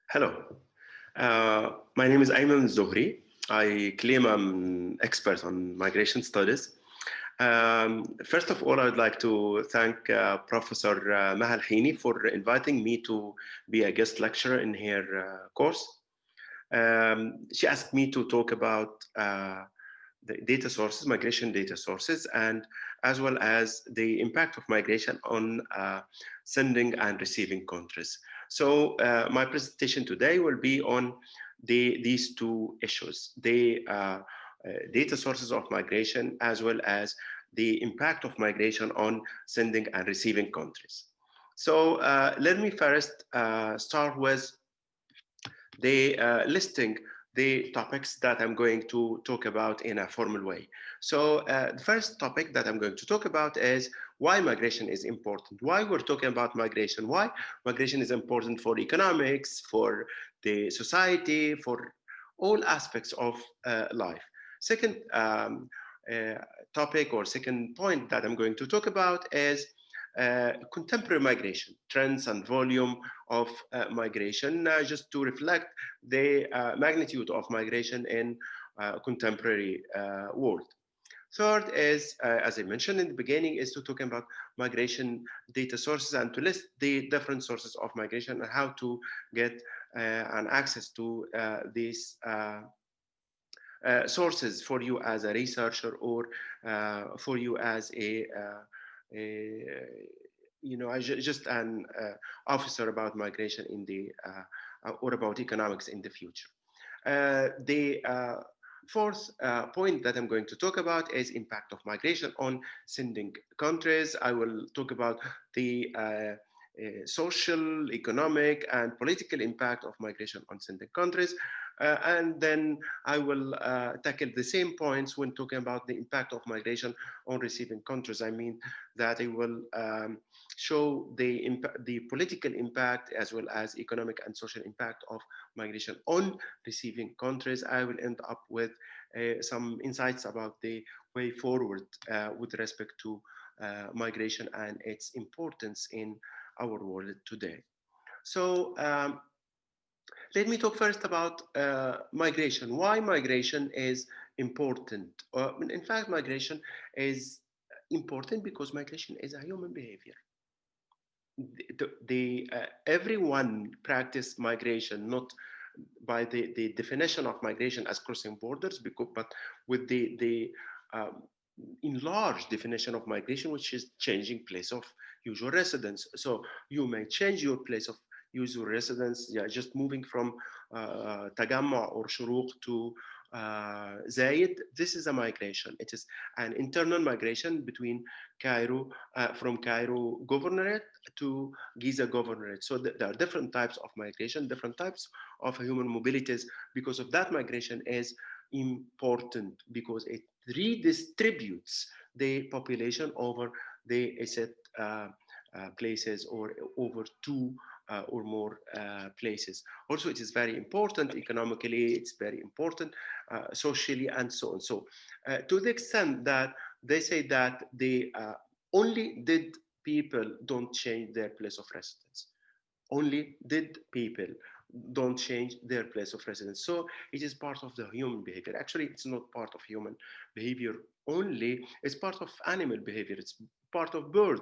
Hello, my name is Ayman Zohri. I claim I'm an expert on migration studies. First of all, I would like to thank Professor Maha Elhini for inviting me to be a guest lecturer in her course. She asked me to talk about the data sources, migration data sources, and as well as the impact of migration on sending and receiving countries. So my presentation today will be on these two issues, the data sources of migration as well as the impact of migration on sending and receiving countries. So let me first start with the listing the topics that I'm going to talk about in a formal way. So the first topic that I'm going to talk about is why migration is important. Why we're talking about migration. Why migration is important for economics, for the society, for all aspects of life. Second uh, topic or second point that I'm going to talk about is contemporary migration, trends and volume of migration, just to reflect the magnitude of migration in contemporary world. Third is, as I mentioned in the beginning, is to talk about migration data sources and to list the different sources of migration and how to get an access to these sources for you as a researcher or for you as a just an officer about migration in the or about economics in the future. The fourth point that I'm going to talk about is impact of migration on sending countries. I will talk about the social, economic, and political impact of migration on sending countries. And then I will tackle the same points when talking about the impact of migration on receiving countries. I mean that I will show the political impact as well as economic and social impact of migration on receiving countries. I will end up with some insights about the way forward with respect to migration and its importance in our world today. So let me talk first about migration. Why migration is important? In fact, migration is important because migration is a human behavior. Everyone practice migration, not by the definition of migration as crossing borders, because, but with the um, enlarged definition of migration, which is changing place of usual residence. So you may change your place of usual residence, yeah, just moving from Tagamma or Shuruq to Zayed. This is a migration. It is an internal migration between Cairo, from Cairo governorate to Giza governorate. So there are different types of migration, different types of human mobilities. Because of that, migration is important because it redistributes the population over the set places or over two or more places. Also, it is very important economically, it's very important socially, and so on. So, to the extent that they say that the only dead people don't change their place of residence. Only dead people don't change their place of residence. So it is part of the human behavior. Actually, it's not part of human behavior only, it's part of animal behavior, it's part of bird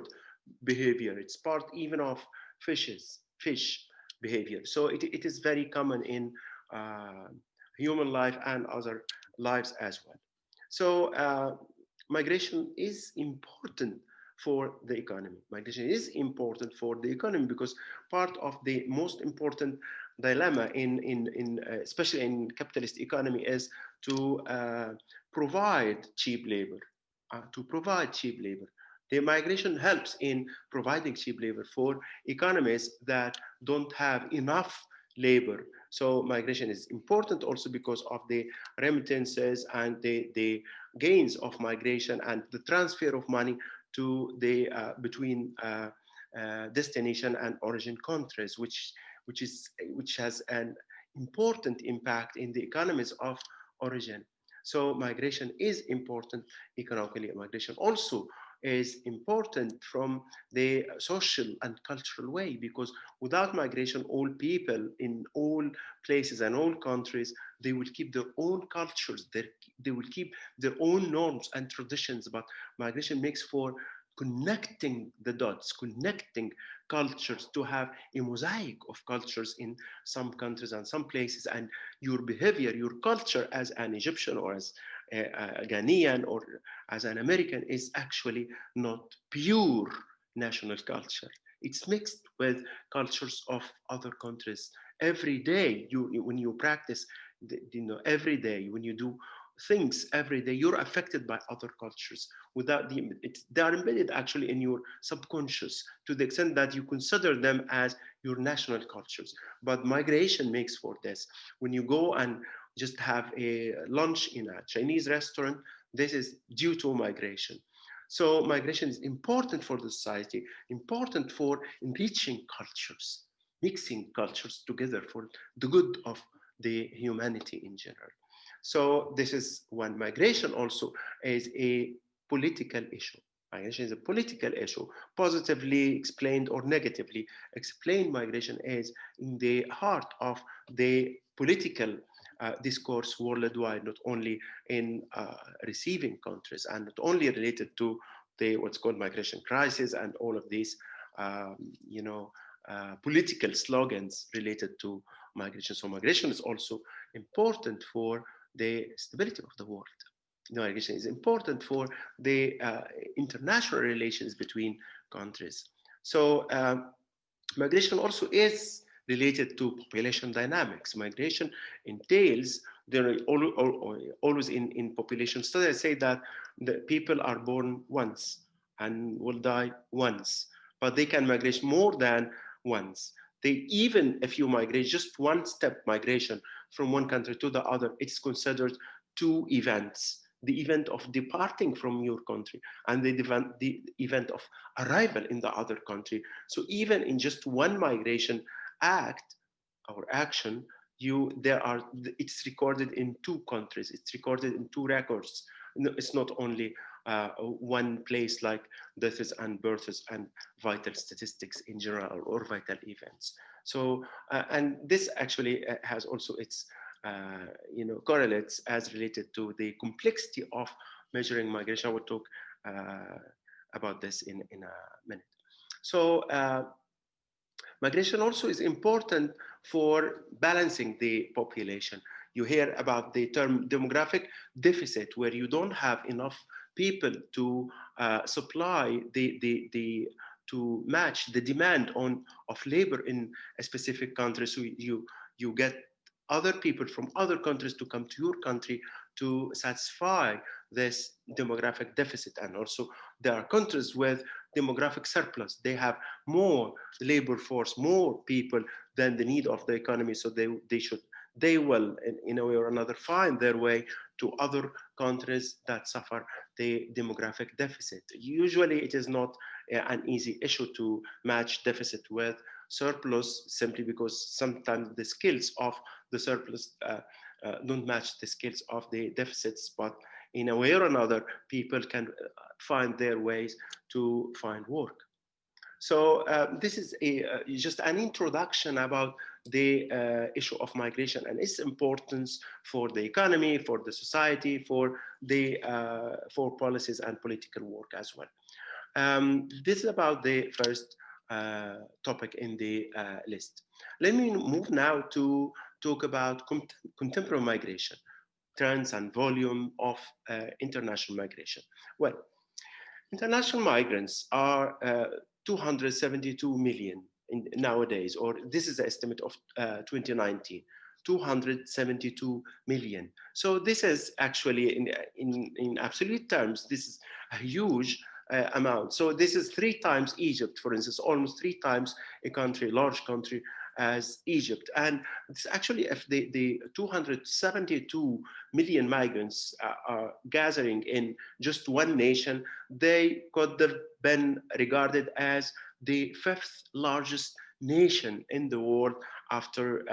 behavior, it's part even of fish behavior. So it is very common in uh, human life and other lives as well. So migration is important for the economy. Migration is important for the economy because part of the most important dilemma in especially in capitalist economy is to provide cheap labor. To provide cheap labor. The migration helps in providing cheap labor for economies that don't have enough labor. So migration is important also because of the remittances and the gains of migration and the transfer of money to the between destination and origin countries, which has an important impact in the economies of origin. So migration is important economically. Migration also is important from the social and cultural way, because without migration, all people in all places and all countries, they will keep their own cultures, they will keep their own norms and traditions. But migration makes for connecting the dots, connecting cultures, to have a mosaic of cultures in some countries and some places. And your behavior, your culture as an Egyptian or as a Ghanaian or as an American is actually not pure national culture. It's mixed with cultures of other countries. Every day, when you practice, every day when you do things every day, you're affected by other cultures without they are embedded actually in your subconscious to the extent that you consider them as your national cultures. But migration makes for this. When you go and just have a lunch in a Chinese restaurant, this is due to migration. So migration is important for the society, important for enriching cultures, mixing cultures together for the good of the humanity in general. So this is one. Migration also is a political issue. Migration is a political issue, positively explained or negatively explained. Migration is in the heart of the political discourse worldwide, not only in receiving countries, and not only related to the what's called migration crisis and all of these, um, you know, political slogans related to migration. So migration is also important for the stability of the world. Migration is important for the international relations between countries. So migration also is related to population dynamics. Migration entails, there are always in population studies say that the people are born once and will die once, but they can migrate more than once. They, even if you migrate just one step migration from one country to the other, it's considered two events: the event of departing from your country and the event of arrival in the other country. So even in just one migration act or action, it's recorded in two countries, it's recorded in two records. It's not only one place like deaths and births and vital statistics in general or vital events. So and this actually has also its correlates as related to the complexity of measuring migration. I will talk uh, about this in a minute. So migration also is important for balancing the population. You hear about the term demographic deficit, where you don't have enough people to supply to match the demand of labor in a specific country. So you get other people from other countries to come to your country to satisfy this demographic deficit. And also there are countries with demographic surplus. They have more labor force, more people than the need of the economy. So they will, in a way or another, find their way to other countries that suffer the demographic deficit. Usually it is not an easy issue to match deficit with surplus, simply because sometimes the skills of the surplus don't match the skills of the deficits. But in a way or another, people can find their ways to find work. So this is just an introduction about the issue of migration and its importance for the economy, for the society, for policies and political work as well. This is about the first topic in the list. Let me move now to talk about contemporary migration, trends and volume of international migration. Well, international migrants are 272 million nowadays, or this is the estimate of 2019. 272 million. So this is actually, in absolute terms, this is a huge amount. So this is 3 times Egypt, for instance, almost 3 times a country, large country as Egypt. And it's actually, if the 272 million migrants are gathering in just one nation, they could have been regarded as the fifth largest nation in the world after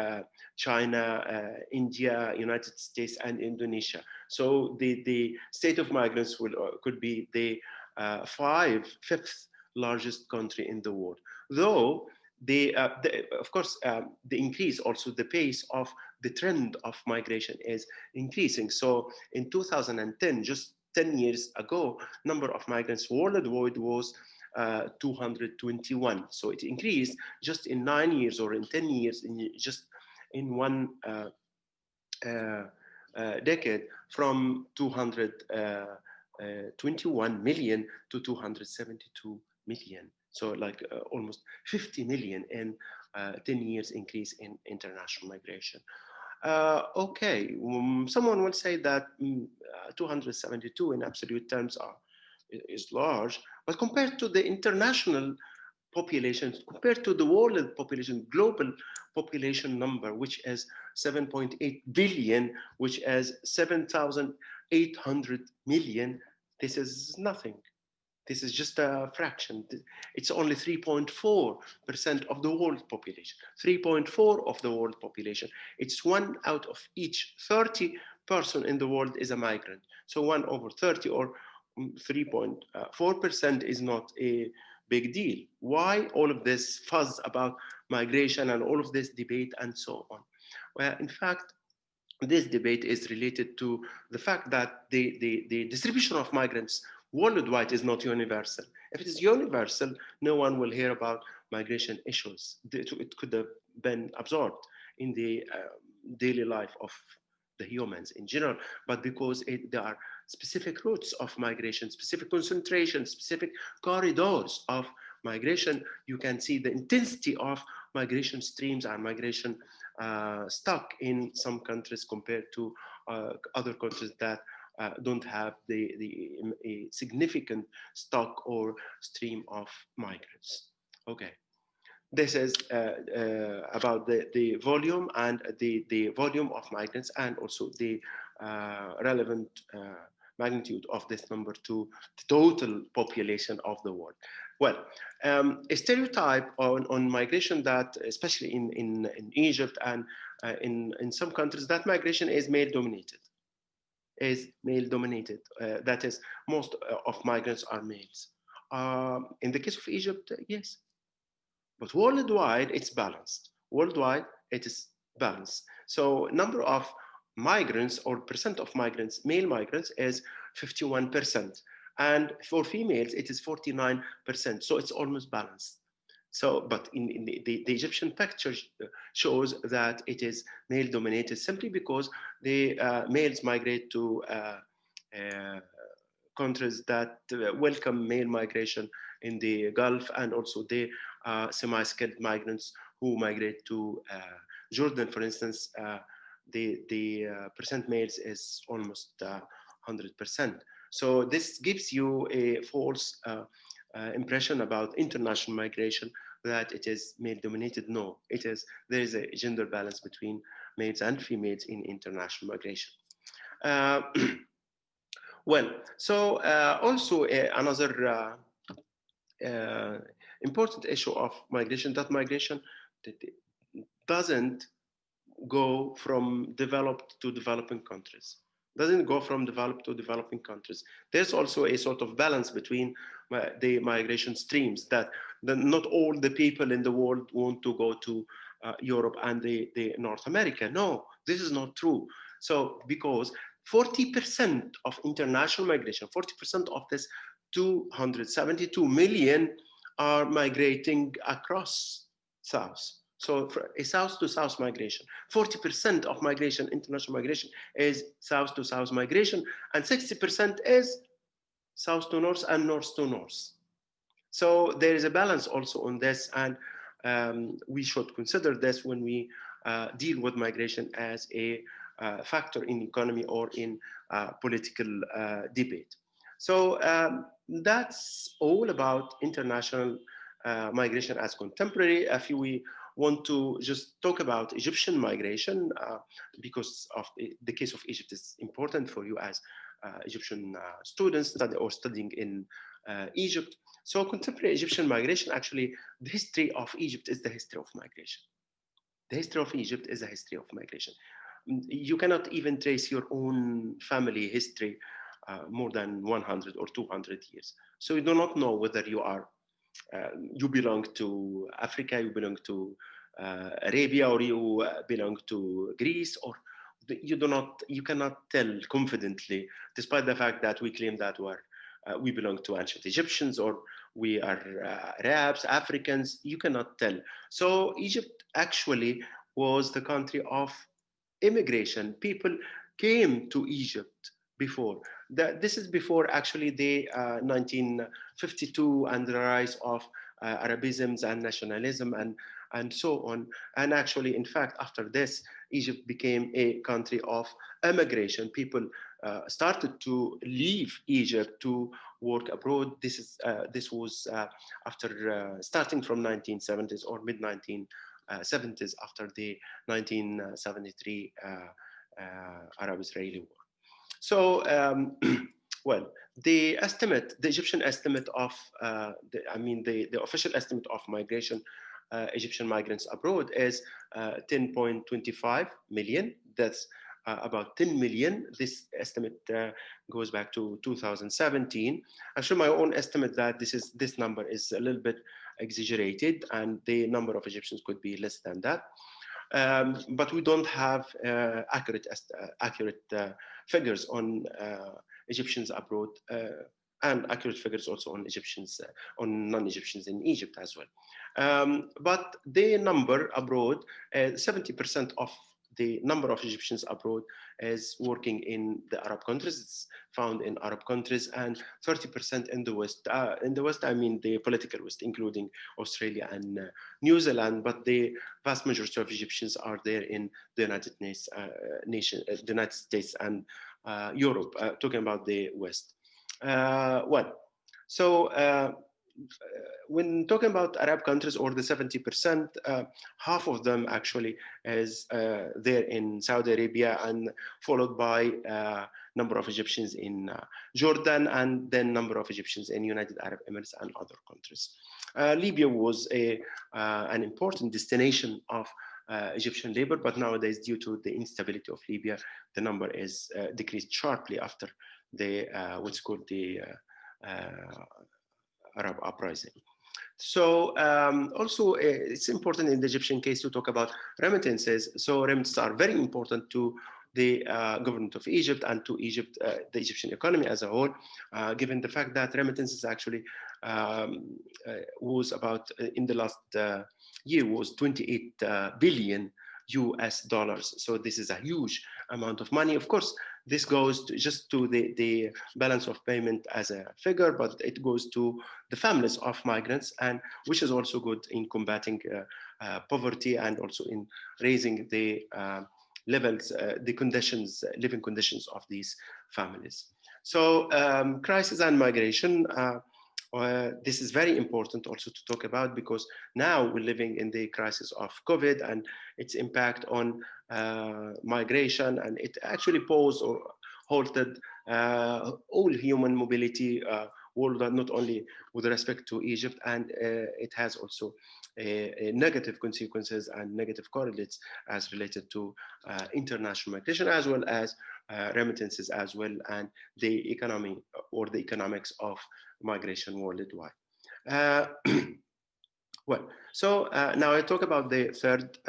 China, India, United States, and Indonesia. So the state of migrants could be the fifth largest country in the world. Though of course, the increase, also the pace of the trend of migration is increasing. So in 2010, just 10 years ago, number of migrants worldwide was 221. So it increased just in 9 years, or in 10 years, just in one uh, decade, from 221 million to 272 million. So like almost 50 million in 10 years increase in international migration. Okay, someone will say that 272 in absolute terms is large, but compared to the international population, compared to the world population, global population number, which is 7.8 billion, which is 7,800 million, this is nothing. This is just a fraction. It's only 3.4% of the world population. 3.4 of the world population. It's one out of each 30 person in the world is a migrant. So 1 over 30, or 3.4%, is not a big deal. Why all of this fuzz about migration and all of this debate and so on? Well, in fact, this debate is related to the fact that the distribution of migrants worldwide is not universal. If it is universal, no one will hear about migration issues. It could have been absorbed in the daily life of the humans in general, but because there are specific routes of migration, specific concentration, specific corridors of migration, you can see the intensity of migration streams and migration stock in some countries compared to other countries that don't have a significant stock or stream of migrants. Okay, this is about the volume and the volume of migrants, and also the relevant magnitude of this number to the total population of the world. Well, a stereotype on migration that, especially in Egypt and in some countries, that migration is male dominated. That is, most of migrants are males. In the case of Egypt, yes. But worldwide, it's balanced. Worldwide, it is balanced. So number of migrants, or percent of migrants, male migrants, is 51%. And for females, it is 49%. So it's almost balanced. So, but in the Egyptian picture shows that it is male dominated, simply because the males migrate to countries that welcome male migration in the Gulf, and also the semi-skilled migrants who migrate to Jordan, for instance. The percent males is almost 100%. So this gives you a false impression about international migration, that it is male dominated. No, it is. There is a gender balance between males and females in international migration. Well, so also another important issue of migration, that migration doesn't go from developed to developing countries. Doesn't go from developed to developing countries. There's also a sort of balance between the migration streams, that not all the people in the world want to go to Europe and the North America. No, this is not true. So because 40% of international migration, 40% of this 272 million are migrating across South. So for a south to south migration, 40% of migration, international migration, is south to south migration, and 60% is south to north and north to north. So there is a balance also on this, and we should consider this when we deal with migration as a factor in economy or in political debate. So that's all about international migration as contemporary. If we want to just talk about Egyptian migration, because of the case of Egypt is important for you as Egyptian students studying in Egypt. So contemporary Egyptian migration, actually, the history of Egypt is the history of migration. The history of Egypt is a history of migration. You cannot even trace your own family history more than 100 or 200 years. So you do not know whether you belong to Africa, you belong to Arabia, or you belong to Greece, or you cannot tell confidently, despite the fact that we claim that we belong to ancient Egyptians, or we are Arabs, Africans. You cannot tell. So Egypt actually was the country of immigration. People came to Egypt before. This is before actually the 1952 and the rise of Arabisms and nationalism and so on. And actually, in fact, after this, Egypt became a country of immigration. People started to leave Egypt to work abroad. This was after starting from 1970s or mid 1970s, after the 1973 Arab-Israeli war. So, well, the Egyptian estimate of, the official estimate of migration, Egyptian migrants abroad is 10.25 million. That's about 10 million. This estimate goes back to 2017. Actually, my own estimate that this number is a little bit exaggerated, and the number of Egyptians could be less than that. But we don't have accurate figures on Egyptians abroad, and accurate figures also on Egyptians, on non-Egyptians in Egypt as well. But the number abroad, 70% of the number of Egyptians abroad is working in the Arab countries. It's found in Arab countries, and 30% in the West. In the West, I mean the political West, including Australia and New Zealand. But the vast majority of Egyptians are there in the the United States and Europe. Talking about the West. When talking about Arab countries, or the 70%, half of them actually is there in Saudi Arabia, and followed by number of Egyptians in Jordan, and then number of Egyptians in United Arab Emirates and other countries. Libya was an important destination of Egyptian labor, but nowadays, due to the instability of Libya, the number is decreased sharply after the what's called the Arab uprising. So also it's important in the Egyptian case to talk about remittances. So remittances are very important to the government of Egypt and to Egypt, the Egyptian economy as a whole, given the fact that remittances actually was about, in the last year, was 28 billion US dollars. So this is a huge amount of money. Of course, this goes just to the balance of payment as a figure, but it goes to the families of migrants, and which is also good in combating poverty, and also in raising the levels, the conditions, living conditions of these families. So crisis and migration. This is very important also to talk about, because now we're living in the crisis of COVID and its impact on migration, and it actually paused or halted all human mobility worldwide, not only with respect to Egypt, and it has also negative consequences and negative correlates as related to international migration, as well as remittances as well, and the economy or the economics of migration worldwide. Now I talk about the third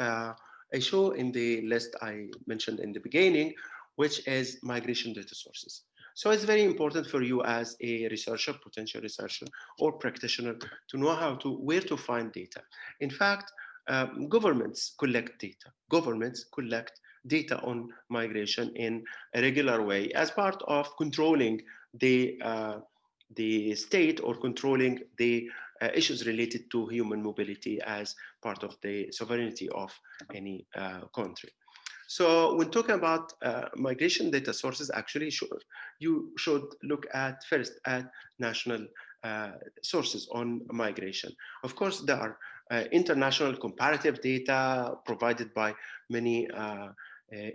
issue in the list I mentioned in the beginning, which is migration data sources. So it's very important for you as a researcher, potential researcher, or practitioner to know where to find data. In fact, governments collect data. Governments collect data on migration in a regular way as part of controlling the state, or controlling the issues related to human mobility as part of the sovereignty of any country. So when talking about migration data sources, actually you should look at first at national sources on migration. Of course, there are international comparative data provided by many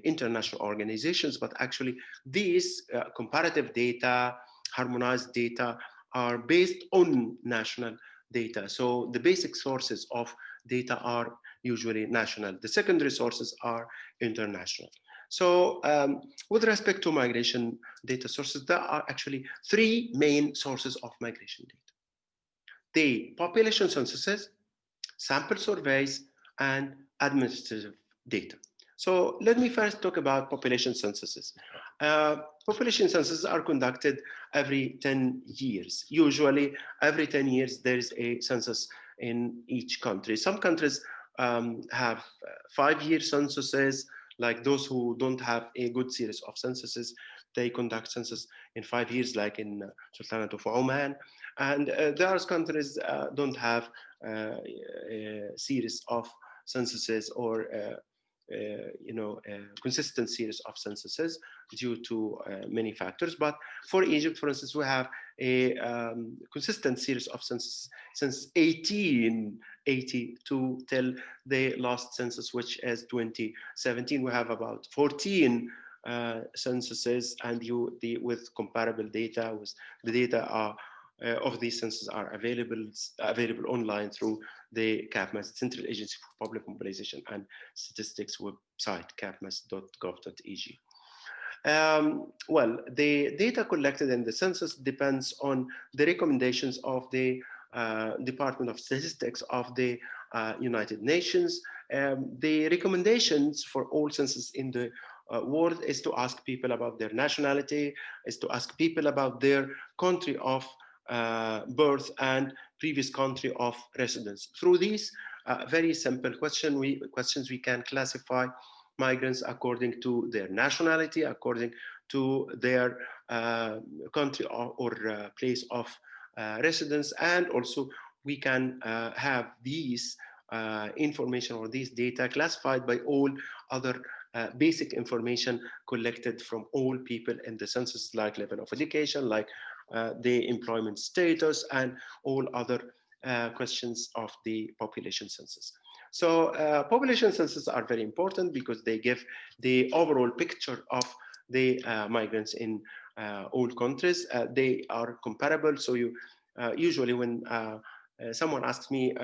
international organizations, but actually these comparative data, harmonized data, are based on national data. So the basic sources of data are usually national. The secondary sources are international. So with respect to migration data sources, there are actually three main sources of migration data: the population censuses, sample surveys, and administrative data. So let me first talk about population censuses. Population censuses are conducted every 10 years. Usually, every 10 years, there is a census in each country. Some countries have 5-year censuses, like those who don't have a good series of censuses. They conduct census in 5 years, like in Sultanate of Oman. And there are countries don't have a series of censuses or consistent series of censuses due to many factors. But for Egypt, for instance, we have a consistent series of censuses since 1882 till the last census, which is 2017. We have about 14 censuses, and with comparable data, with the data of these censuses are available online through the CAPMAS, Central Agency for Public Mobilization and Statistics website, capmas.gov.eg. Well, the data collected in the census depends on the recommendations of the Department of Statistics of the United Nations. The recommendations for all censuses in the world is to ask people about their nationality, is to ask people about their country of birth and previous country of residence. Through these very simple questions, we can classify migrants according to their nationality, according to their country or place of residence, and also we can have these information or these data classified by all other basic information collected from all people in the census, like level of education, like the employment status, and all other questions of the population census. So population censuses are very important because they give the overall picture of the migrants in all countries. They are comparable. So you usually when someone asks me,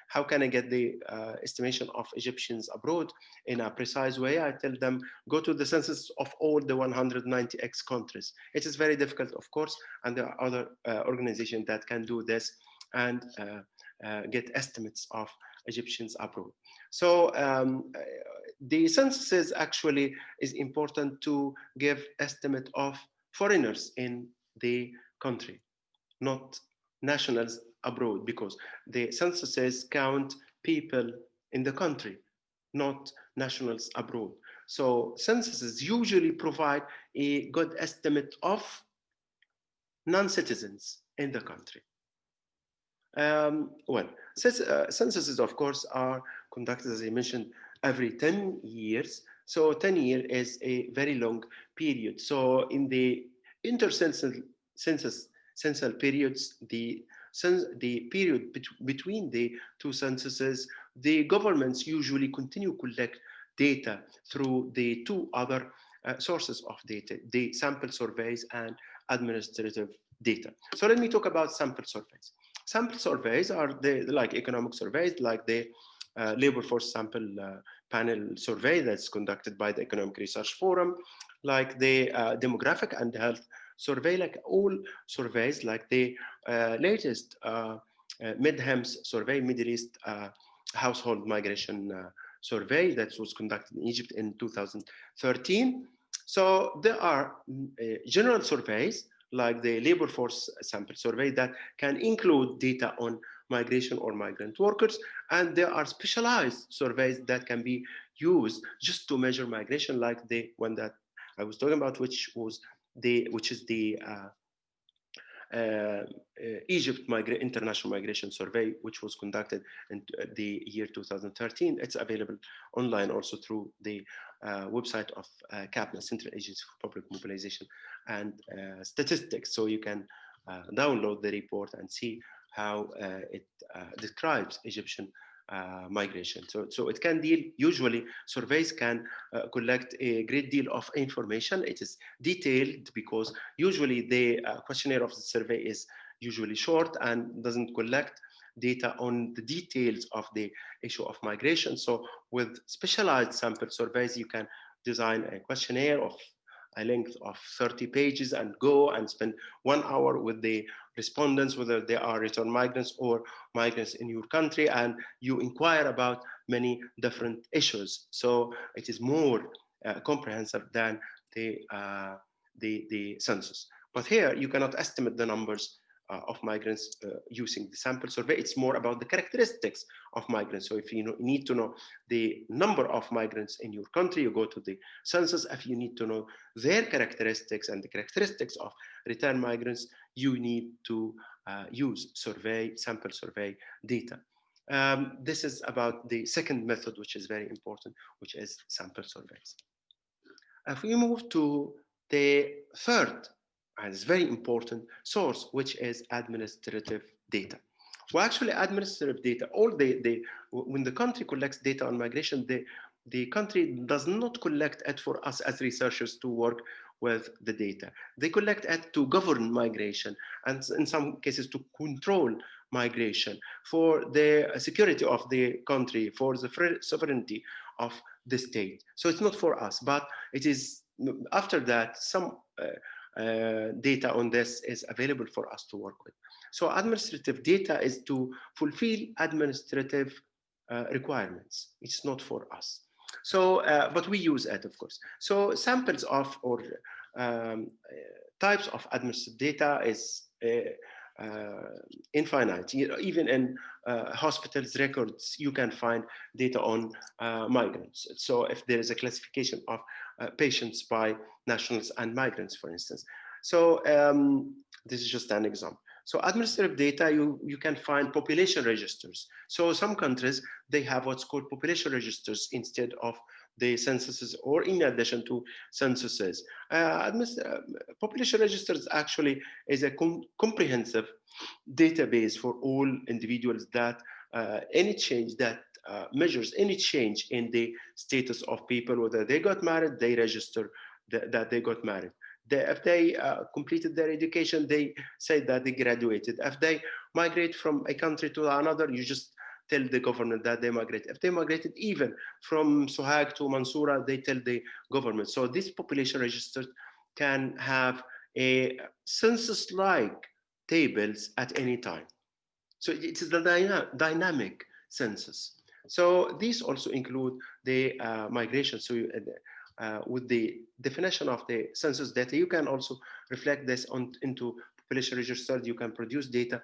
how can I get the estimation of Egyptians abroad in a precise way? I tell them, go to the census of all the 190x countries. It is very difficult, of course, and there are other organizations that can do this and get estimates of Egyptians abroad. So the censuses actually is important to give estimate of foreigners in the country, not nationals abroad, because the censuses count people in the country, not nationals abroad. So censuses usually provide a good estimate of non-citizens in the country. Well, censuses, of course, are conducted, as I mentioned, every 10 years. So 10 years is a very long period. So in the intercensus periods, the period between the two censuses, the governments usually continue to collect data through the two other sources of data, the sample surveys and administrative data. So let me talk about sample surveys. Sample surveys are like economic surveys, like the labor force sample panel survey that's conducted by the Economic Research Forum, like the demographic and health survey, like all surveys, like the latest MIDHEMS survey, Middle East Household Migration Survey that was conducted in Egypt in 2013. So there are general surveys like the labor force sample survey that can include data on migration or migrant workers, and there are specialized surveys that can be used just to measure migration, like the one that I was talking about, which is the Egypt International Migration Survey, which was conducted in the year 2013. It's available online also through the website of CAPMAS, Central Agency for Public Mobilization and Statistics. So you can download the report and see how it describes Egyptian migration. So it can deal, usually surveys can collect a great deal of information. It is detailed because usually the questionnaire of the survey is usually short and doesn't collect data on the details of the issue of migration. So with specialized sample surveys, you can design a questionnaire of a length of 30 pages and go and spend 1 hour with the respondents, whether they are return migrants or migrants in your country, and you inquire about many different issues. So it is more comprehensive than the census. But here you cannot estimate the numbers of migrants using the sample survey. It's more about the characteristics of migrants. So if you need to know the number of migrants in your country, you go to the census. If you need to know their characteristics and the characteristics of return migrants, you need to use sample survey data. This is about the second method, which is very important, which is sample surveys. If we move to the third, and it's very important source, which is administrative data. Well, actually, administrative data, when the country collects data on migration, the country does not collect it for us as researchers to work with the data. They collect it to govern migration, and in some cases to control migration, for the security of the country, for the sovereignty of the state. So it's not for us, but it is after that some data on this is available for us to work with. So administrative data is to fulfill administrative requirements. It's not for us. So, but we use it, of course. So samples of or types of administrative data is infinite. Even in hospitals records, you can find data on migrants. So if there is a classification of patients by nationals and migrants, for instance. So this is just an example. So administrative data, you can find population registers. So some countries, they have what's called population registers instead of the censuses, or in addition to censuses. Population registers actually is a comprehensive database for all individuals that any change that measures any change in the status of people, whether they got married, they register that they got married. If they completed their education, they say that they graduated. If they migrate from a country to another, you just tell the government that they migrated. If they migrated even from Sohag to Mansoura, they tell the government. So this population register can have a census-like tables at any time. So it is the dynamic census. So these also include the migration. So with the definition of the census data, you can also reflect this into population register. You can produce data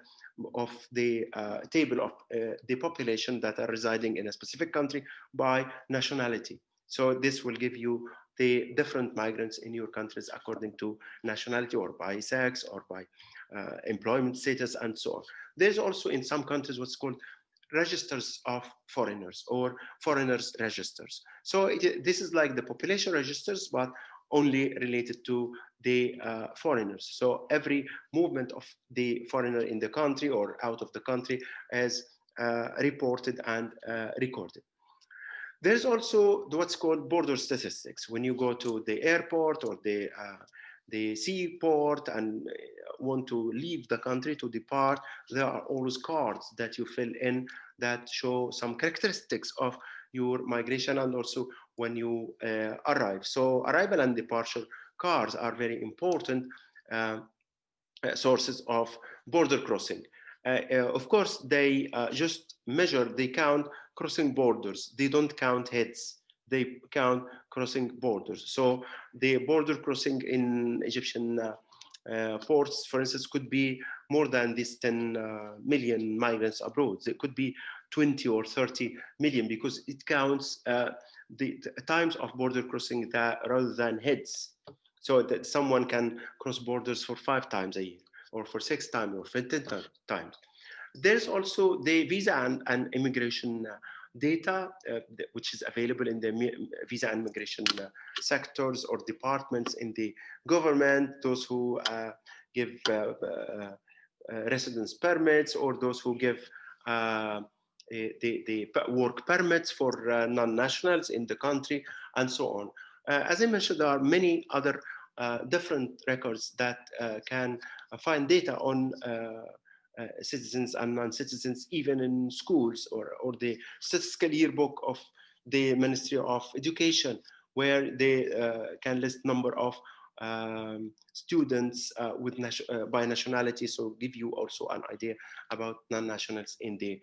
of the table of the population that are residing in a specific country by nationality. So this will give you the different migrants in your countries according to nationality, or by sex, or by employment status, and so on. There's also in some countries what's called registers of foreigners, or foreigners registers. So this is like the population registers, but only related to the foreigners. So every movement of the foreigner in the country or out of the country is reported and recorded. There's also what's called border statistics. When you go to the airport or the seaport and want to leave the country to depart, there are always cards that you fill in that show some characteristics of your migration, and also when you arrive. So arrival and departure cards are very important sources of border crossing. Of course, they just measure, they count crossing borders. They don't count heads. They count crossing borders. So the border crossing in Egyptian ports, for instance, could be more than this 10 million migrants abroad. It could be 20 or 30 million, because it counts the times of border crossing rather than heads. So that someone can cross borders for 5 times a year, or for 6 times, or for 10 times. There's also the visa and immigration data, which is available in the visa and immigration sectors or departments in the government, those who give residence permits, or those who give the work permits for non-nationals in the country, and so on. As I mentioned, there are many other different records that can find data on citizens and non-citizens, even in schools, or the statistical yearbook of the Ministry of Education, where they can list number of students with by nationality, so give you also an idea about non-nationals in the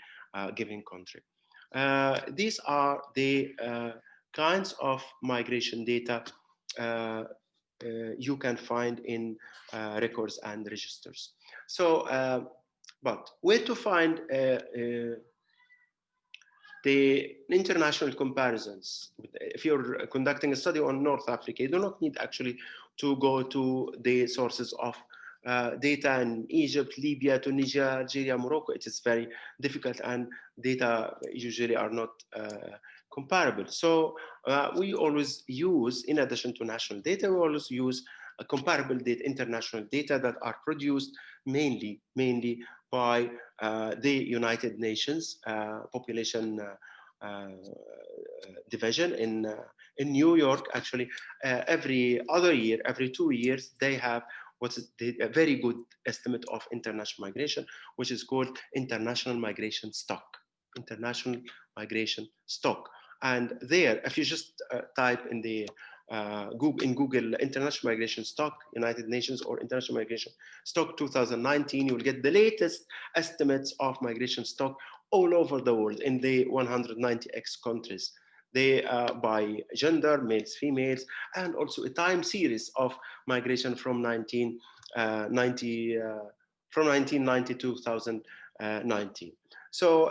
given country. These are the kinds of migration data you can find in records and registers. So, but where to find the international comparisons? If you're conducting a study on North Africa, you do not need actually to go to the sources of data in Egypt, Libya, Tunisia, Algeria, Morocco. It is very difficult, and data usually are not comparable. So we always use, in addition to national data, we always use a comparable data, international data that are produced mainly by the United Nations Population Division in New York. Actually, every other year, every 2 years, they have what's a very good estimate of international migration, which is called International Migration Stock. International Migration Stock. And there, if you just type in the Google International Migration Stock, United Nations, or International Migration Stock 2019, you will get the latest estimates of migration stock all over the world in the 190x countries. They by gender, males, females, and also a time series of migration from 1990 from 1990 to 2019. So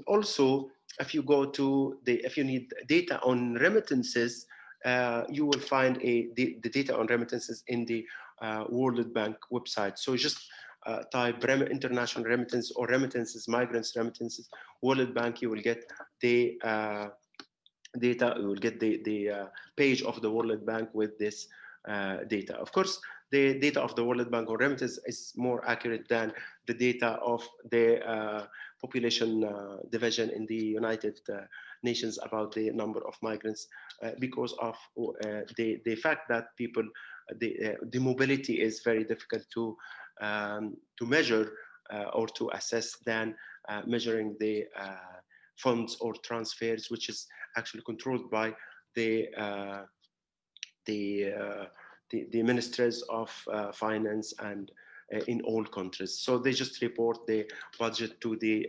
also, if you go to if you need data on remittances, you will find the data on remittances in the World Bank website. So just type international remittance or remittances, migrants remittances, World Bank, you will get the data, you will get the page of the World Bank with this data. Of course, the data of the World Bank on remittance is more accurate than the data of the population division in the United Nations about the number of migrants because of the fact that people, the mobility is very difficult to measure or to assess than measuring the funds or transfers, which is actually controlled by the ministries of finance and in all countries. So they just report the budget to the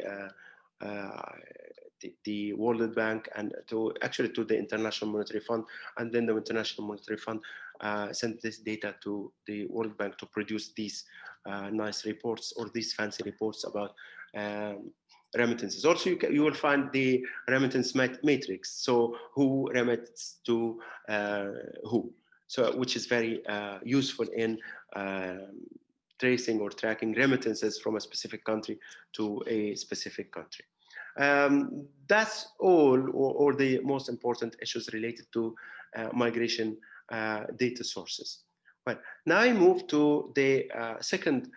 World Bank and to the International Monetary Fund, and then the International Monetary Fund send this data to the World Bank to produce these nice reports or these fancy reports about remittances. Also, you will find the remittance matrix. So who remits to who? So which is very useful in tracing or tracking remittances from a specific country to a specific country. That's all, or the most important issues related to migration data sources. But now I move to the second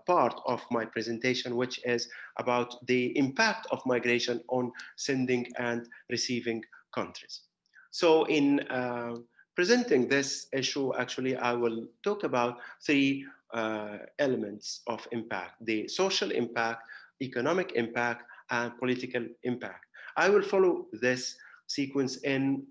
part of my presentation, which is about the impact of migration on sending and receiving countries. So in presenting this issue, actually, I will talk about three elements of impact: the social impact, economic impact, and political impact. I will follow this sequence in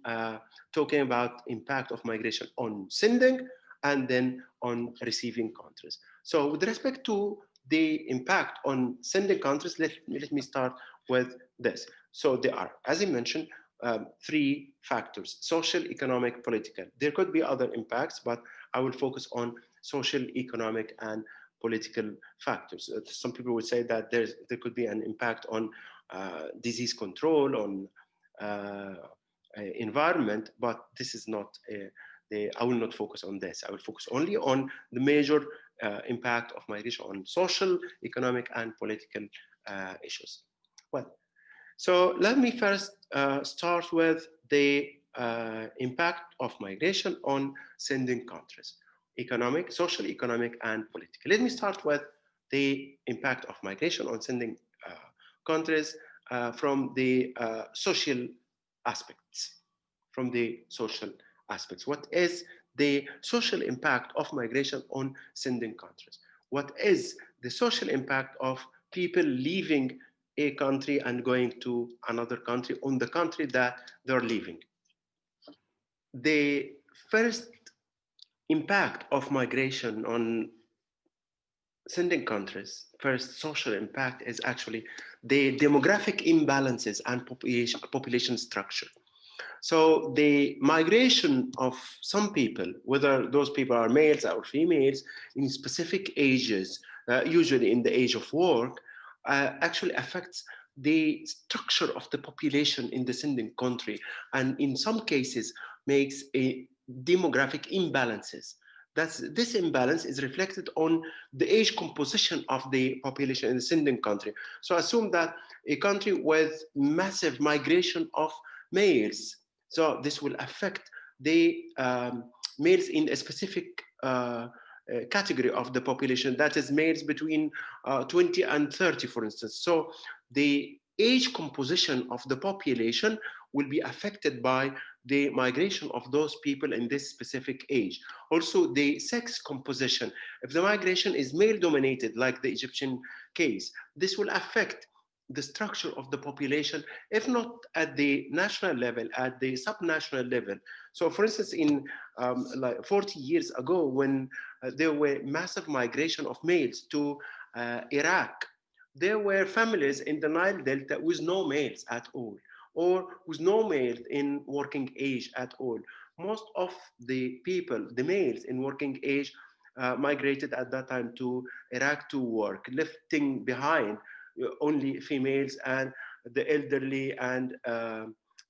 talking about impact of migration on sending and then on receiving countries. So with respect to the impact on sending countries, let me start with this. So there are, as I mentioned, three factors: social, economic, political. There could be other impacts, but I will focus on social, economic, and political factors. Some people would say that there could be an impact on disease control, on environment, but this is not I will not focus on this. I will focus only on the major impact of migration on social, economic, and political issues. Well, so let me first start with the impact of migration on sending countries: economic, social, economic, and political. Let me start with the impact of migration on sending countries from the social aspects. From the social aspects, what is the social impact of migration on sending countries? What is the social impact of people leaving a country and going to another country on the country that they're leaving. The first impact of migration on sending countries, first social impact is actually the demographic imbalances and population structure. So the migration of some people, whether those people are males or females, in specific ages, usually in the age of work, actually affects the structure of the population in the sending country, and in some cases makes a demographic imbalances. This imbalance is reflected on the age composition of the population in the sending country. So assume that a country with massive migration of males, so this will affect the males in a specific category of the population, that is males between 20 and 30, for instance. So the age composition of the population will be affected by the migration of those people in this specific age. Also, the sex composition. If the migration is male dominated, like the Egyptian case, this will affect the structure of the population, if not at the national level, at the subnational level. So, for instance, in like 40 years ago, when there were massive migration of males to Iraq, there were families in the Nile Delta with no males at all, or with no males in working age at all. Most of the people, the males in working age, migrated at that time to Iraq to work, leaving behind only females and the elderly and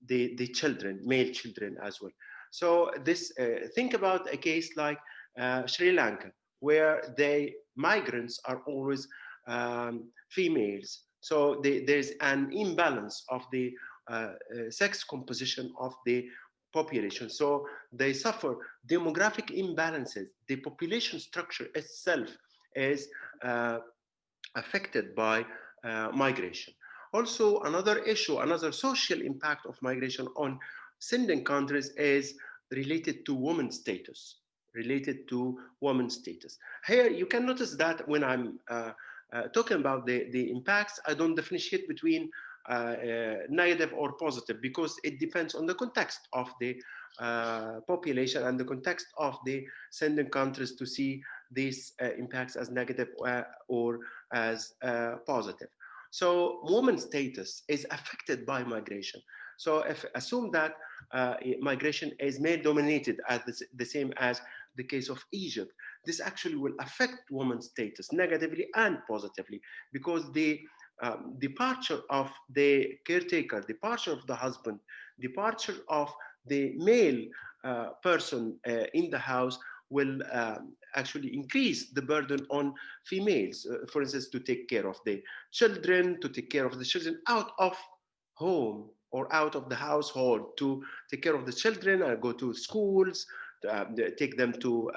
the children, male children as well. So this think about a case like Sri Lanka, where the migrants are always females. So there's an imbalance of the sex composition of the population. So they suffer demographic imbalances. The population structure itself is affected by migration. Also, another issue, another social impact of migration on sending countries is related to women's status. Related to women's status. Here, you can notice that when I'm talking about the impacts, I don't differentiate between negative or positive, because it depends on the context of the population and the context of the sending countries to see these impacts as negative or as positive. So women's status is affected by migration. So if assume that migration is male dominated as the same as the case of Egypt, this actually will affect women's status negatively and positively, because the departure of the caretaker, departure of the husband, departure of the male person in the house will actually increase the burden on females, for instance, to take care of the children, to take care of the children out of home or out of the household, to take care of the children and go to schools, take them to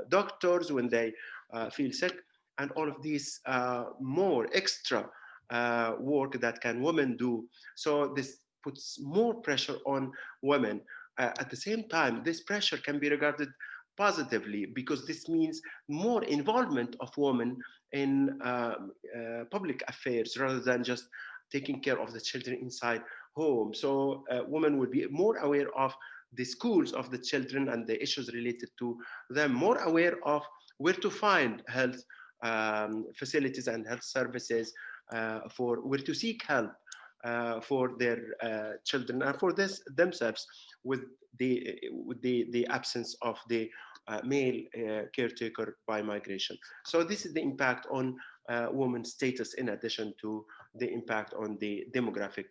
doctors when they feel sick, and all of these more extra work that can women do. So this puts more pressure on women. At the same time, this pressure can be regarded positively, because this means more involvement of women in public affairs rather than just taking care of the children inside home. So women will be more aware of the schools of the children and the issues related to them, more aware of where to find health facilities and health services, for where to seek help for their children and for themselves, with the absence of the male caretaker by migration. So this is the impact on women's status, in addition to the impact on the demographic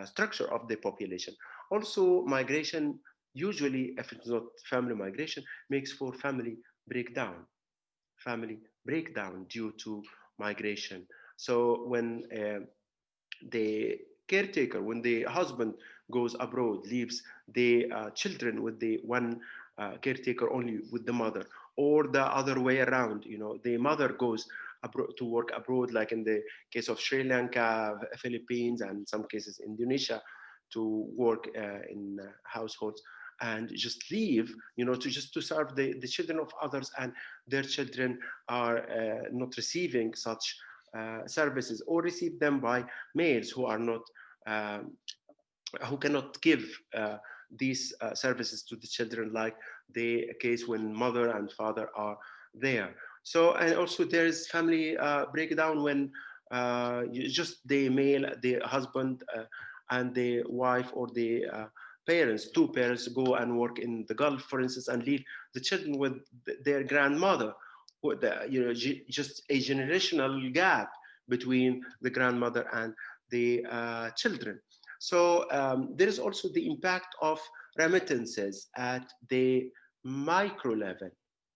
structure of the population. Also, migration, usually, if it's not family migration, makes for family breakdown due to migration. So when the caretaker, when the husband goes abroad, leaves the children with the one caretaker only with the mother, or the other way around, the mother goes abroad to work abroad, like in the case of Sri Lanka, Philippines, and some cases Indonesia, to work in households, and just leave, to serve the children of others, and their children are not receiving such services or receive them by males who are not who cannot give these services to the children, like the case when mother and father are there. So, and also there is family breakdown when just the male, the husband, and the wife, or the parents, two parents, go and work in the Gulf, for instance, and leave the children with their grandmother. Just a generational gap between the grandmother and the children. So there is also the impact of remittances at the micro level,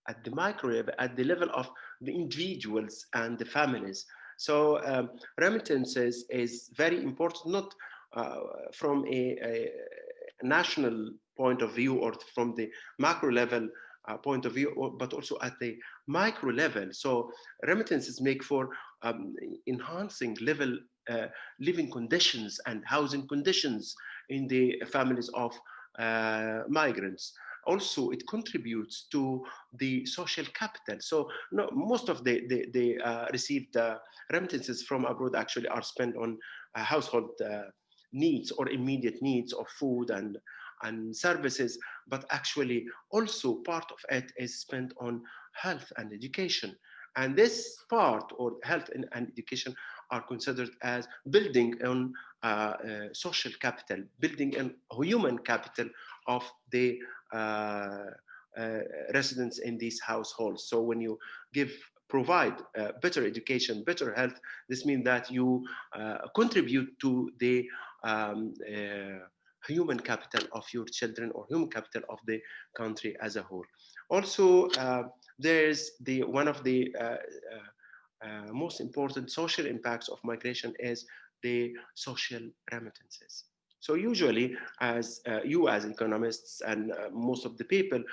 at the level of the individuals and the families. So remittances is very important, not from a national point of view or from the macro level point of view, but also at the micro level. So remittances make for enhancing living conditions and housing conditions in the families of migrants. Also, it contributes to the social capital. So no, most of the received remittances from abroad actually are spent on household needs or immediate needs of food and services, but actually also part of it is spent on health and education. And this part, or health and education, are considered as building on social capital, building on human capital of the uh, residents in these households. So when you provide better education, better health, this means that you contribute to the human capital of your children, or human capital of the country as a whole. Also, there's the one of the most important social impacts of migration is the social remittances. So usually, as you as economists and most of the people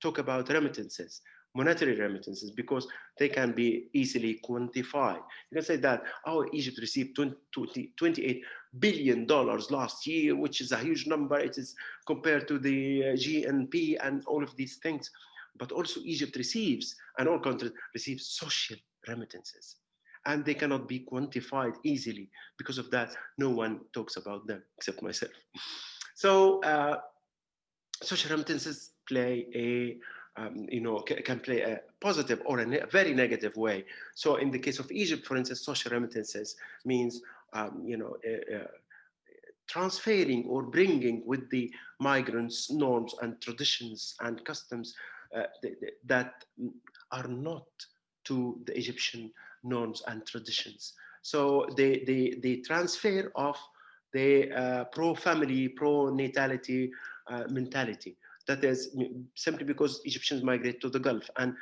talk about remittances, monetary remittances, because they can be easily quantified. You can say that, oh, Egypt received $28 billion last year, which is a huge number. It is compared to the GNP and all of these things. But also Egypt receives, and all countries receive, social remittances. And they cannot be quantified easily. Because of that, no one talks about them except myself. So social remittances play can play a positive or a very negative way. So in the case of Egypt, for instance, social remittances means transferring or bringing with the migrants norms and traditions and customs that are not to the Egyptian norms and traditions. So the transfer of the pro-family, pro-natality mentality. That is simply because Egyptians migrate to the Gulf, and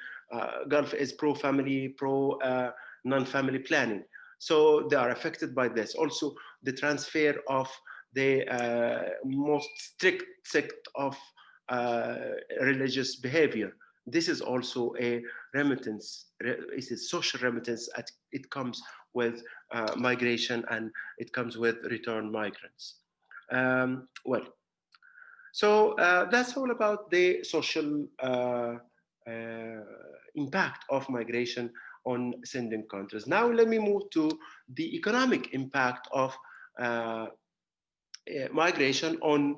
Gulf is pro-family, pro-non-family planning. So they are affected by this. Also, the transfer of the most strict sect of religious behavior. This is also a remittance. It is social remittance. It comes with migration, and it comes with return migrants. Well, so that's all about the social impact of migration on sending countries. Now let me move to the economic impact of migration on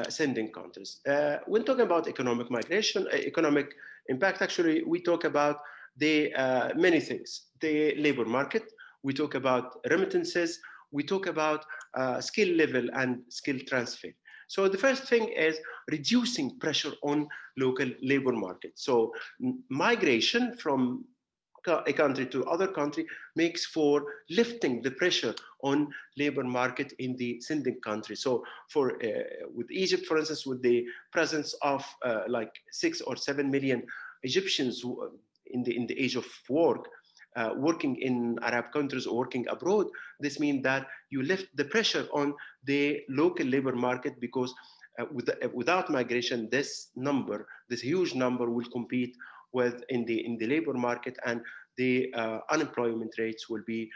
sending countries. When talking about economic migration, economic impact, actually, we talk about the many things. The labor market, we talk about remittances, we talk about skill level and skill transfer. So the first thing is reducing pressure on local labor market. So migration from a country to other country makes for lifting the pressure on labor market in the sending country. So for with Egypt, for instance, with the presence of like 6 or 7 million Egyptians who, in the age of work, working in Arab countries or working abroad, this means that you lift the pressure on the local labor market, because without migration, this huge number will compete with in the labor market, and the unemployment rates will be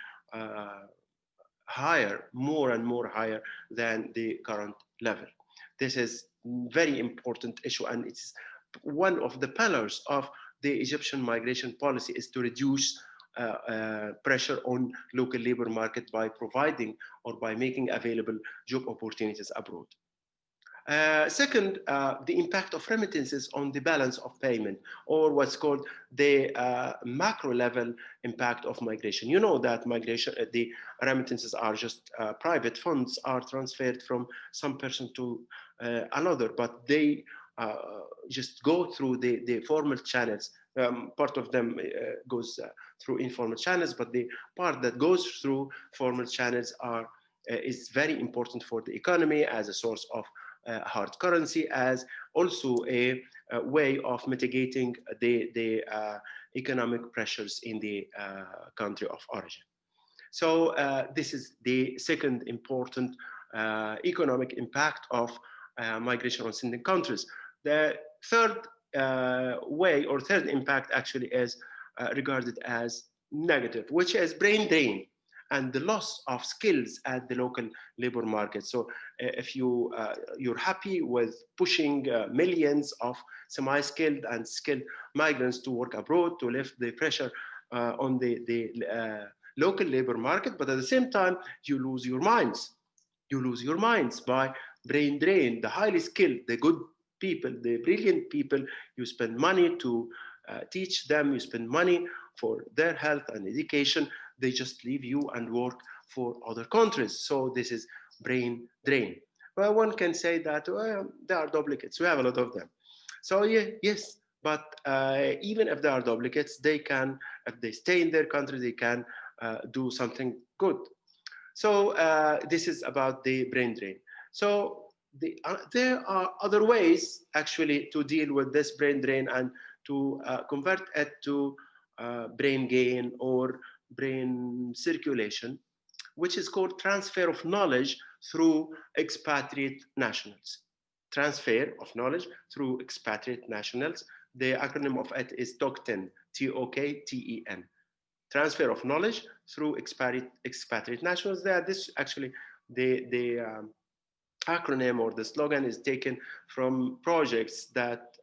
higher, more and more higher than the current level. This is very important issue, and it's one of the pillars of the Egyptian migration policy, is to reduce pressure on local labor market by providing or by making available job opportunities abroad. Second, the impact of remittances on the balance of payment, or what's called the macro level impact of migration. You know that migration, the remittances are just private funds are transferred from some person to another, but they just go through the formal channels. Part of them goes through informal channels, but the part that goes through formal channels is very important for the economy as a source of hard currency, as also a way of mitigating the economic pressures in the country of origin. So this is the second important economic impact of migration on sending countries. The third way or third impact actually is regarded as negative, which is brain drain and the loss of skills at the local labor market. So if you're happy with pushing millions of semi-skilled and skilled migrants to work abroad to lift the pressure on the local labor market, but at the same time, you lose your minds. You lose your minds by brain drain, the highly skilled, the good people, the brilliant people. You spend money to teach them, you spend money for their health and education. They just leave you and work for other countries. So this is brain drain. Well, one can say that they are duplicates. We have a lot of them. So yeah, yes, but even if they are duplicates, they can, if they stay in their country, they can do something good. So this is about the brain drain. So there are other ways actually to deal with this brain drain and to convert it to brain gain or brain circulation, which is called transfer of knowledge through expatriate nationals. Transfer of knowledge through expatriate nationals. The acronym of it is TOKTEN, TOKTEN. Transfer of knowledge through expatriate nationals. This actually, the acronym or the slogan is taken from projects that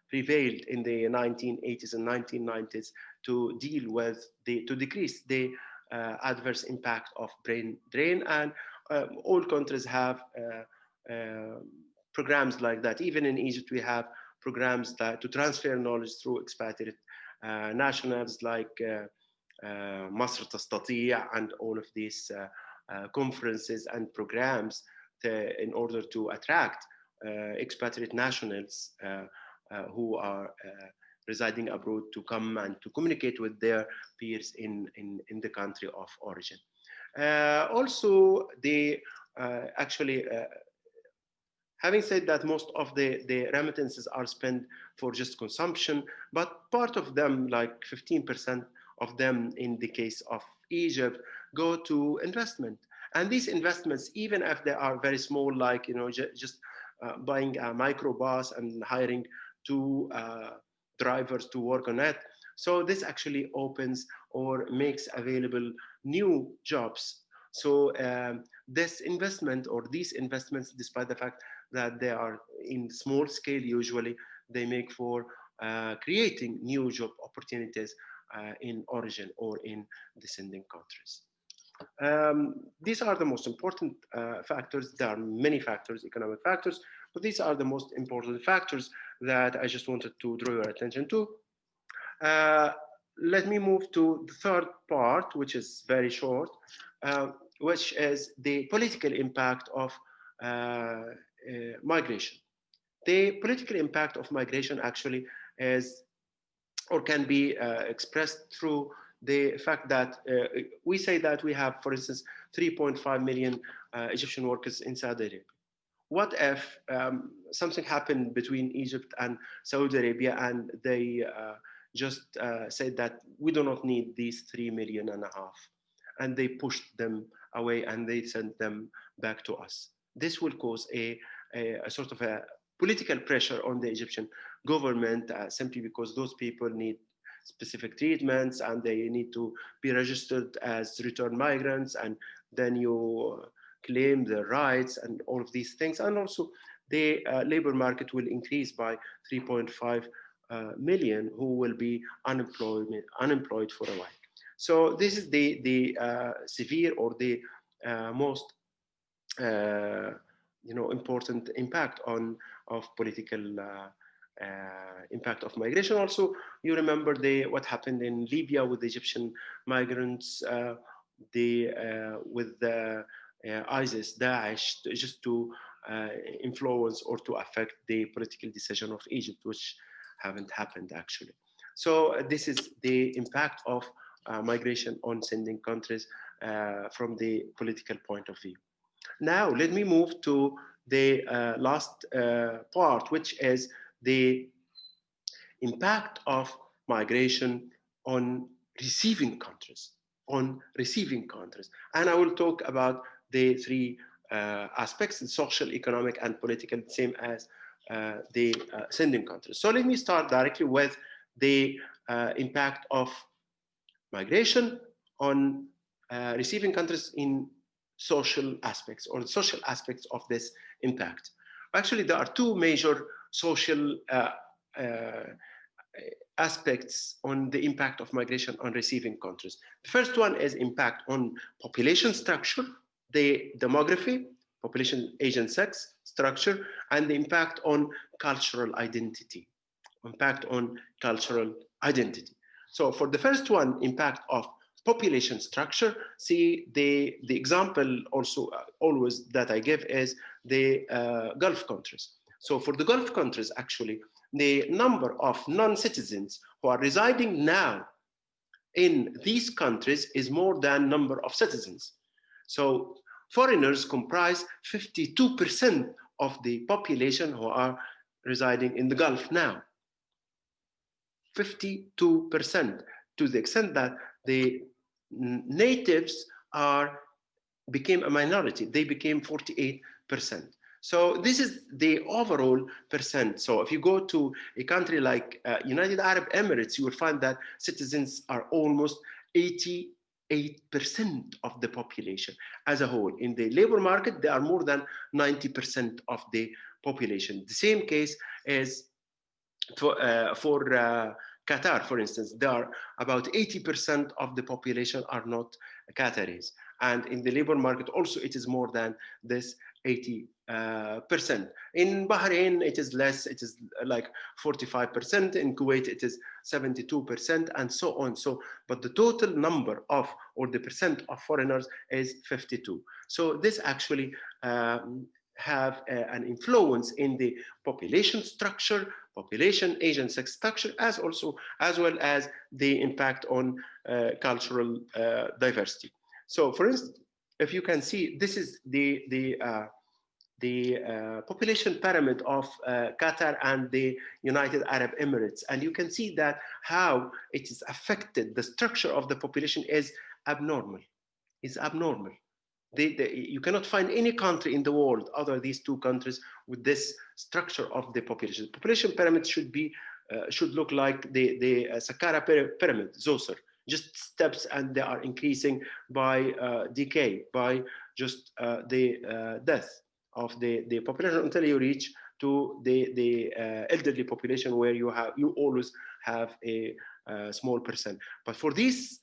prevailed in the 1980s and 1990s to deal with to decrease the adverse impact of brain drain, and all countries have programs like that. Even in Egypt, we have programs that to transfer knowledge through expatriate nationals like مصر تستطيع and all of these conferences and programs in order to attract expatriate nationals who are residing abroad to come and to communicate with their peers in the country of origin. Also, actually, having said that, most of the remittances are spent for just consumption, but part of them, like 15% of them in the case of Egypt, go to investment. And these investments, even if they are very small, like just buying a microbus and hiring two drivers to work on it. So this actually opens or makes available new jobs. So this investment or these investments, despite the fact that they are in small scale, usually they make for creating new job opportunities in origin or in descending countries. These are the most important factors. There are many factors, economic factors, but these are the most important factors that I just wanted to draw your attention to. Let me move to the third part, which is very short, which is the political impact of migration. The political impact of migration actually is or can be expressed through the fact that we say that we have, for instance, 3.5 million Egyptian workers in Saudi Arabia. What if something happened between Egypt and Saudi Arabia and they just said that we do not need these 3.5 million, and they pushed them away and they sent them back to us? This will cause a sort of a political pressure on the Egyptian government simply because those people need specific treatments and they need to be registered as return migrants, and then you claim their rights and all of these things. And also the labor market will increase by 3.5 million who will be unemployed for a while. So this is the severe or the most important impact of political impact of migration. Also, you remember what happened in Libya with the Egyptian migrants, with the ISIS, Daesh, just to influence or to affect the political decision of Egypt, which haven't happened actually. So this is the impact of migration on sending countries from the political point of view. Now, let me move to the last part, which is the impact of migration on receiving countries, And I will talk about the three aspects, the social, economic, and political, same as the sending countries. So let me start directly with the impact of migration on receiving countries in social aspects or the social aspects of this impact. Actually, there are two major social aspects on the impact of migration on receiving countries. The first one is impact on population structure, the demography, population age and sex structure, and the impact on cultural identity. Impact on cultural identity. So for the first one, impact of population structure, see the example also always that I give is the Gulf countries. So for the Gulf countries, actually, the number of non-citizens who are residing now in these countries is more than number of citizens. So foreigners comprise 52% of the population who are residing in the Gulf now. 52%, to the extent that the natives became a minority. They became 48%. So this is the overall percent. So if you go to a country like United Arab Emirates, you will find that citizens are almost 88% of the population as a whole. In the labor market, they are more than 90% of the population. The same case is for Qatar, for instance. There are about 80% of the population are not Qataris. And in the labor market also, it is more than this 80%. In Bahrain, it is less. It is like 45%. In Kuwait, it is 72%, and so on. So, but the total number of, or the percent of foreigners is 52. So this actually have an influence in the population structure, population age and sex structure, as well as the impact on cultural diversity. So, for instance, if you can see, this is the population pyramid of Qatar and the United Arab Emirates, and you can see that how it is affected. The structure of the population is abnormal. You cannot find any country in the world other than these two countries with this structure of the population. Population pyramid should look like the Saqqara pyramid, Zoser, just steps, and they are increasing by decay, by just the death of the population until you reach to the elderly population, where you always have a small percent. But for these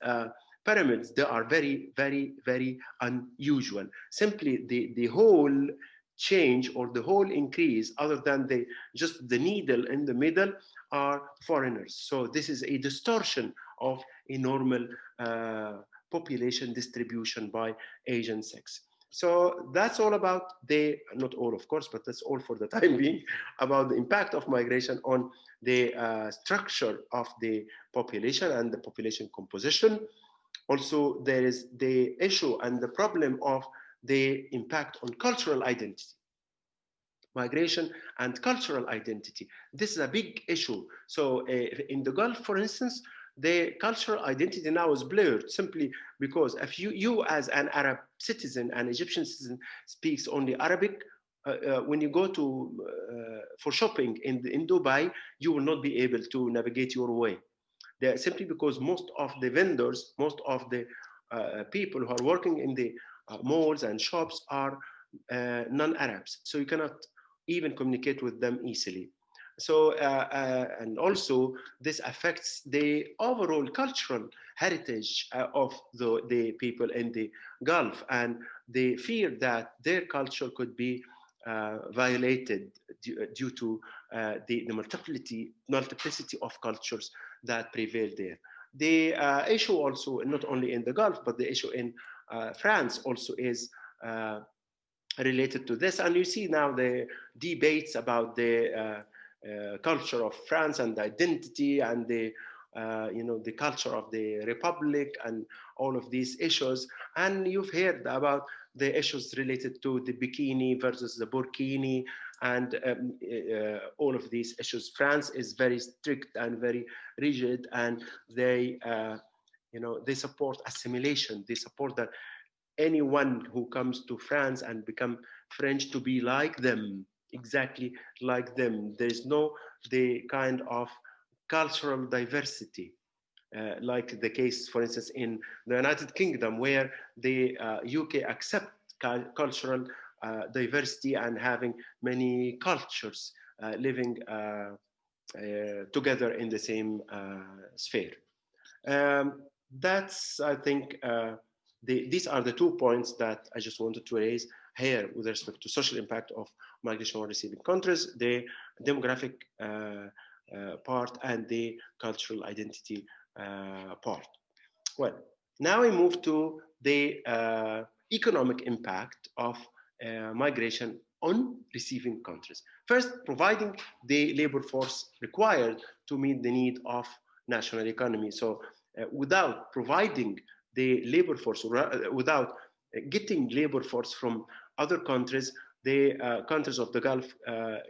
pyramids, they are very, very, very unusual. Simply the whole change or the whole increase, other than just the needle in the middle, are foreigners. So this is a distortion of a normal population distribution by age and sex. So that's all about not all, of course, but that's all for the time being, about the impact of migration on the structure of the population and the population composition. Also, there is the issue and the problem of the impact on cultural identity. Migration and cultural identity. This is a big issue. So in the Gulf, for instance, the cultural identity now is blurred, simply because if you as an Arab citizen, an Egyptian citizen, speaks only Arabic, when you go for shopping in Dubai, you will not be able to navigate your way. Simply because most of the vendors, most of the people who are working in the malls and shops are non-Arabs. So you cannot even communicate with them easily. So, and also this affects the overall cultural heritage of the people in the Gulf, and they fear that their culture could be violated due to the multiplicity of cultures that prevail there. The issue also, not only in the Gulf, but the issue in France also is related to this. And you see now the debates about the culture of France and the identity and the the culture of the republic and all of these issues. And you've heard about the issues related to the bikini versus the burkini and all of these issues. France is very strict and very rigid, and they they support assimilation. They support that anyone who comes to France and become French to be like them, exactly like them. There's no the kind of cultural diversity. Like the case, for instance, in the United Kingdom, where the UK accept cultural diversity and having many cultures living together in the same sphere. That's, I think, these are the 2 points that I just wanted to raise here with respect to social impact of migration on receiving countries, the demographic part, and the cultural identity part. Well, now we move to the economic impact of migration on receiving countries. First, providing the labor force required to meet the need of national economy. So without providing the labor force, without getting labor force from other countries, the countries of the Gulf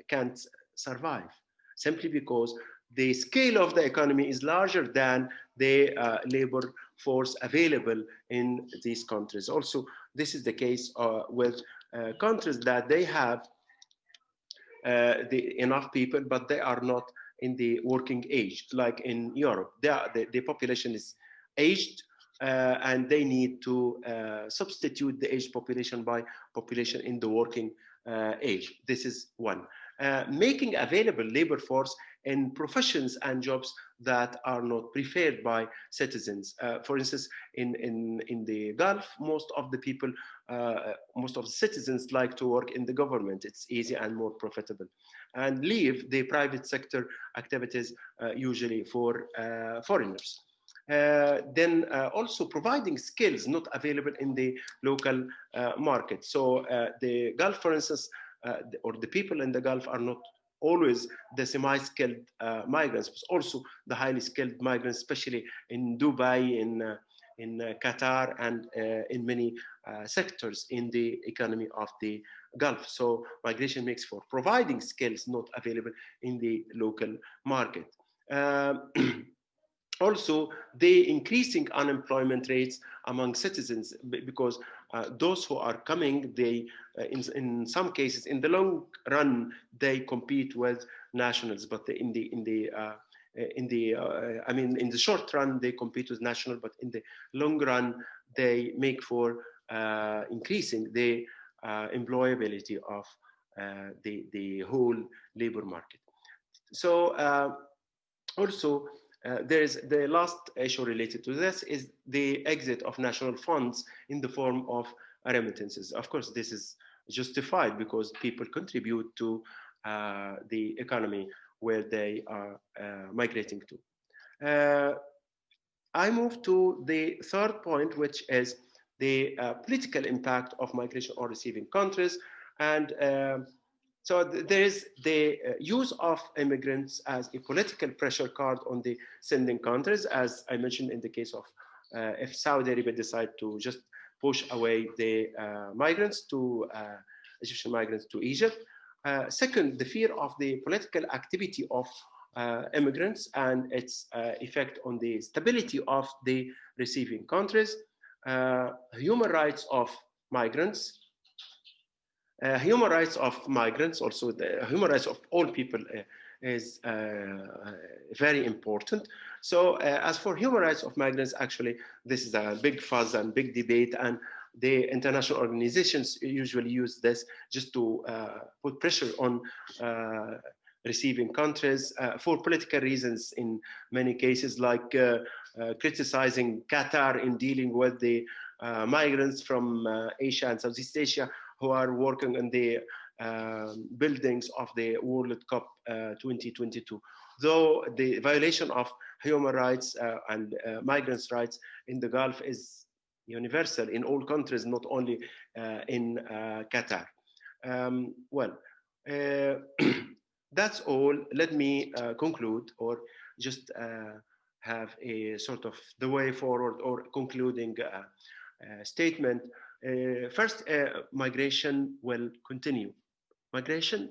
can't survive, simply because the scale of the economy is larger than the labor force available in these countries. Also, this is the case with countries that they have enough people, but they are not in the working age. Like in Europe, the population is aged, and they need to substitute the aged population by population in the working age. This is one. Making available labor force in professions and jobs that are not preferred by citizens. For instance, in the Gulf, most of the people, most of the citizens like to work in the government. It's easy and more profitable, and leave the private sector activities usually for foreigners. Then also providing skills not available in the local market. So the Gulf, for instance, or the people in the Gulf are not always the semi-skilled migrants, but also the highly skilled migrants, especially in Dubai, in Qatar, and in many sectors in the economy of the Gulf. So migration makes for providing skills not available in the local market. Also, the increasing unemployment rates among citizens, because those who are coming, they, in some cases, in the long run, they compete with nationals, but in the short run, they compete with national, but in the long run, they make for increasing the employability of the whole labor market. So also, there is the last issue related to this is the exit of national funds in the form of remittances. Of course, this is justified because people contribute to the economy where they are migrating to. I move to the third point, which is the political impact of migration on receiving countries. And so there is the use of immigrants as a political pressure card on the sending countries, as I mentioned in the case of if Saudi Arabia decide to just push away the migrants to Egyptian migrants to Egypt. Second, the fear of the political activity of immigrants and its effect on the stability of the receiving countries. Human rights of migrants. Human rights of migrants, also the human rights of all people is very important. So as for human rights of migrants, actually, this is a big fuzz and big debate, and the international organizations usually use this just to put pressure on receiving countries for political reasons in many cases, like criticizing Qatar in dealing with the migrants from Asia and Southeast Asia who are working in the buildings of the World Cup 2022. Though the violation of human rights and migrants' rights in the Gulf is universal in all countries, not only in Qatar. Well, that's all. Let me conclude, or just have a sort of the way forward or concluding statement. First, migration will continue. Migration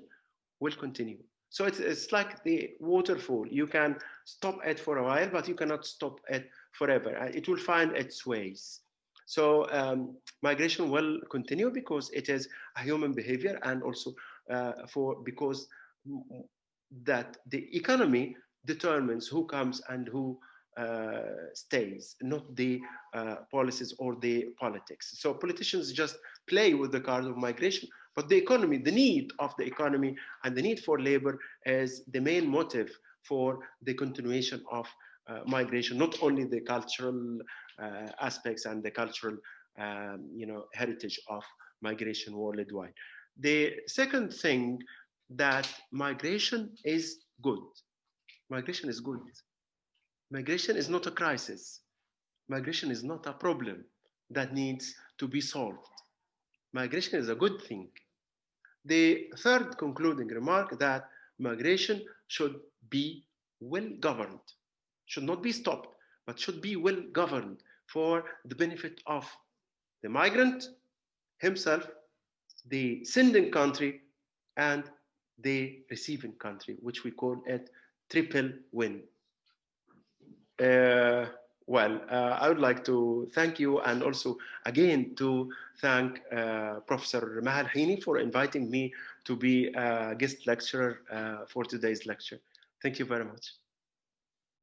will continue. So it's like the waterfall. You can stop it for a while, but you cannot stop it forever. It will find its ways. So migration will continue because it is a human behavior, and also because that the economy determines who comes and who stays, not the policies or the politics. So politicians just play with the card of migration, but the economy, the need of the economy and the need for labor is the main motive for the continuation of migration, not only the cultural aspects and the cultural heritage of migration worldwide. The second thing, that migration is good. Migration is good. Migration is not a crisis. Migration is not a problem that needs to be solved. Migration is a good thing. The third concluding remark, that migration should be well governed, should not be stopped, but should be well governed for the benefit of the migrant himself, the sending country, and the receiving country, which we call it triple win. I would like to thank you, and also again to thank Professor Maha Elhini for inviting me to be a guest lecturer for today's lecture. Thank you very much.